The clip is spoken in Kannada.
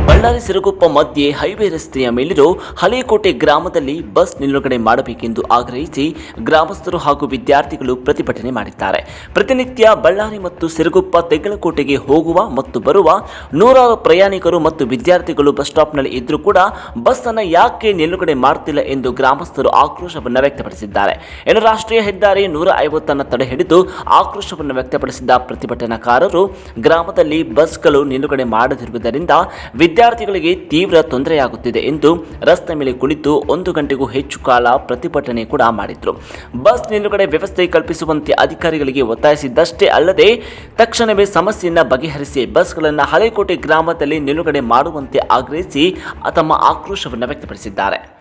ಬಳ್ಳಾರಿ ಸಿರುಗುಪ್ಪ ಮಧ್ಯೆ ಹೈವೇ ರಸ್ತೆಯ ಮೇಲಿರೋ ಹಳೇಕೋಟೆ ಗ್ರಾಮದಲ್ಲಿ ಬಸ್ ನಿಲುಗಡೆ ಮಾಡಬೇಕೆಂದು ಆಗ್ರಹಿಸಿ ಗ್ರಾಮಸ್ಥರು ಹಾಗೂ ವಿದ್ಯಾರ್ಥಿಗಳು ಪ್ರತಿಭಟನೆ ಮಾಡಿದ್ದಾರೆ. ಪ್ರತಿನಿತ್ಯ ಬಳ್ಳಾರಿ ಮತ್ತು ಸಿರುಗುಪ್ಪ ತೆಗಳಕೋಟೆಗೆ ಹೋಗುವ ಮತ್ತು ಬರುವ ನೂರಾರು ಪ್ರಯಾಣಿಕರು ಮತ್ತು ವಿದ್ಯಾರ್ಥಿಗಳು ಬಸ್ ಸ್ಟಾಪ್ನಲ್ಲಿ ಇದ್ರೂ ಕೂಡ ಬಸ್ ಅನ್ನು ಯಾಕೆ ನಿಲುಗಡೆ ಮಾಡುತ್ತಿಲ್ಲ ಎಂದು ಗ್ರಾಮಸ್ಥರು ಆಕ್ರೋಶವನ್ನು ವ್ಯಕ್ತಪಡಿಸಿದ್ದಾರೆ. ಇನ್ನು ರಾಷ್ಟ್ರೀಯ ಹೆದ್ದಾರಿ 150 ತಡೆ ಹಿಡಿದು ಆಕ್ರೋಶವನ್ನು ವ್ಯಕ್ತಪಡಿಸಿದ ಪ್ರತಿಭಟನಾಕಾರರು ಗ್ರಾಮದಲ್ಲಿ ಬಸ್ಗಳು ನಿಲುಗಡೆ ಮಾಡದಿರುವುದರಿಂದ ವಿದ್ಯಾರ್ಥಿಗಳಿಗೆ ತೀವ್ರ ತೊಂದರೆಯಾಗುತ್ತಿದೆ ಎಂದು ರಸ್ತೆ ಮೇಲೆ ಕುಳಿತು 1 ಗಂಟೆಗೂ ಹೆಚ್ಚು ಕಾಲ ಪ್ರತಿಭಟನೆ ಕೂಡ ಮಾಡಿದ್ರು. ಬಸ್ ನಿಲುಗಡೆ ವ್ಯವಸ್ಥೆ ಕಲ್ಪಿಸುವಂತೆ ಅಧಿಕಾರಿಗಳಿಗೆ ಒತ್ತಾಯಿಸಿದ್ದಷ್ಟೇ ಅಲ್ಲದೆ ತಕ್ಷಣವೇ ಸಮಸ್ಯೆಯನ್ನು ಬಗೆಹರಿಸಿ ಬಸ್ಗಳನ್ನು ಹಳೇಕೋಟೆ ಗ್ರಾಮದಲ್ಲಿ ನಿಲುಗಡೆ ಮಾಡುವಂತೆ ಆಗ್ರಹಿಸಿ ತಮ್ಮ ಆಕ್ರೋಶವನ್ನು ವ್ಯಕ್ತಪಡಿಸಿದ್ದಾರೆ.